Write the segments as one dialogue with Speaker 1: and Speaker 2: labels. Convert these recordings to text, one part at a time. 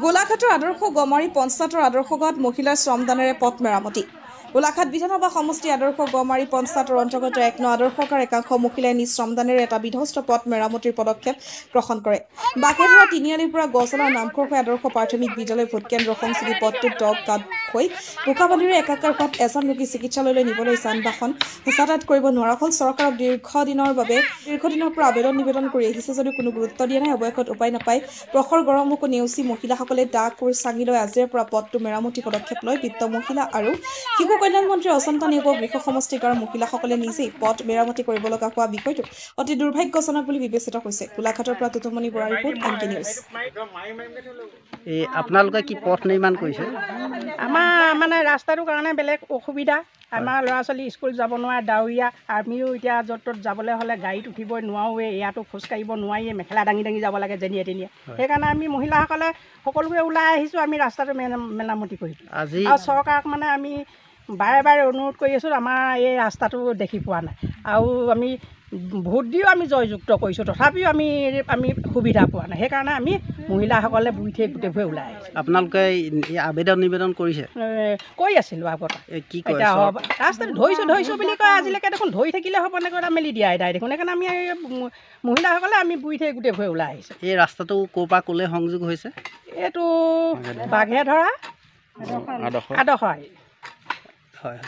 Speaker 1: গোলাঘাটৰ আদৰ্শ গমাৰি পঞ্চায়তৰ আদৰ্শ গাঁৱত মহিলাৰ শ্ৰমদানেৰে পথ মেৰামতি। গোলাঘাট বিধানসভা সমষ্টি আদৰ্শ গমাৰি পঞ্চায়তৰ অন্তৰ্গত ১ আদৰ্শ গাঁৱৰ একাংশ মহিলাই নিজ শ্ৰমদানেৰে এটা বিধ্বস্ত পথ মেৰামতিৰ পদক্ষেপ গ্ৰহণ কৰে। বাঘেধৰা তিনিআলিৰ পৰা গছলাৰ নামঘৰ হৈ আদৰ্শ প্ৰাথমিক বিদ্যালয় ভোটকেন্দ্ৰ সংযোগী পথটোত দ গাঁত হৈ বোকাপানীৰে একাকাৰ হোৱাত এজন ৰোগী চিকিৎসালয়লৈ নিবলৈ যান-বাহন যাতায়াত কৰিব নোৱাৰা হ'ল। চৰকাৰক দীৰ্ঘদিনৰ পৰা আবেদন নিবেদন কৰি আহিছে যদিও কোনো গুৰুত্ব দিয়া নাই। অৱশেষত উপায় নাপায় প্ৰখৰ গৰম বুকু নেওচি মহিলাসকলে দা কোৰ চাঙি লৈ আজিৰে পৰা পথটো মেৰামতি পদক্ষেপ লয়। বিত্ত মহিলা আৰু শিশু কল্যাণ মন্ত্ৰী অজন্তা নেওগৰ গৃহ সমষ্টি গাঁৱৰ মহিলাসকলে নিজেই পথ মেৰামতি কৰিব লগা হোৱা বিষয়টো অতি দুৰ্ভাগ্যজনক বুলি বিবেচিত হৈছে। গোলাঘাটৰ পৰা তুতুমণি বৰা ৰিপৰ্ট এনকে নিউজ।
Speaker 2: আপোনালোকে কি পথ নিৰ্মাণ কৰিছে?
Speaker 3: আমাৰ মানে ৰাস্তাটোৰ কাৰণে বেলেগ অসুবিধা। আমাৰ ল'ৰা ছোৱালী স্কুল যাব নোৱাৰে, ডাৱৰীয়া। আমিও এতিয়া য'ত ত'ত যাবলৈ হ'লে গাড়ীত উঠিবই নোৱাৰোৱে, ইয়াতো খোজকাঢ়িব নোৱাৰিয়ে, মেখেলা দাঙি দাঙি যাব লাগে যেনিয়ে তেনিয়ে। সেইকাৰণে আমি মহিলাসকলে সকলোৱে ওলাই আহিছোঁ, আমি ৰাস্তাটো মেৰামতি কৰিম। আৰু চৰকাৰক মানে আমি বাৰে বাৰে অনুৰোধ কৰি আছোঁ, আমাৰ এই ৰাস্তাটো দেখি পোৱা নাই। আৰু আমি ভোট দিও আমি জয়যুক্ত কৰিছোঁ, তথাপিও আমি সুবিধা পোৱা নাই। সেইকাৰণে আমি মহিলাসকলে বুই থৈ গোটেইবোৰে ওলাই আহিছোঁ।
Speaker 2: আপোনালোকে আবেদন নিবেদন কৰিছে?
Speaker 3: কৰি আছিলোঁ আগতে।
Speaker 2: কি কয়?
Speaker 3: ৰাস্তাটো ধৰিছোঁ বুলি কয়, আজিলৈকে দেখোন ধৰি থাকিলে হ'ব নে কথা মেলি দিয়াই নাই দেখোন। সেইকাৰণে আমি মহিলাসকলে আমি বুই থৈ গোটেইবোৰে ওলাই আহিছোঁ।
Speaker 2: এই ৰাস্তাটো ক'ৰ পৰা ক'লৈ সংযোগ হৈছে?
Speaker 3: এইটো বাঘেধৰা আদৰ্শ।
Speaker 2: হয়,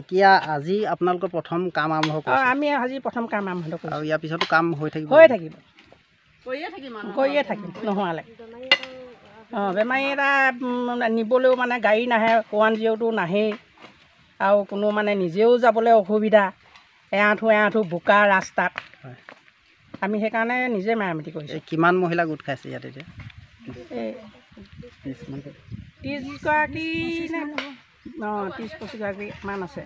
Speaker 2: এতিয়া আজি আপোনালোকৰ প্ৰথম কাম আৰম্ভ কৰিছে?
Speaker 3: আমি আজি প্ৰথম কাম আৰম্ভ কৰিছোঁ।
Speaker 2: আৰু ইয়াৰ পিছতো কাম হৈ থাকিব?
Speaker 3: কৰিয়ে থাকিম নোহোৱালৈ। বেমাৰী এটা নিবলৈও মানে গাড়ী নাহে, 102 নাহেই, আৰু কোনো মানে নিজেও যাবলৈ অসুবিধা, এআঁঠু বোকা ৰাস্তাত। আমি সেইকাৰণে নিজে মেৰামতি কৰিছোঁ।
Speaker 2: কিমান মহিলা গোট খাইছে ইয়াত এতিয়া?
Speaker 3: 30গৰাকী নে 30-25গৰাকী মান আছে।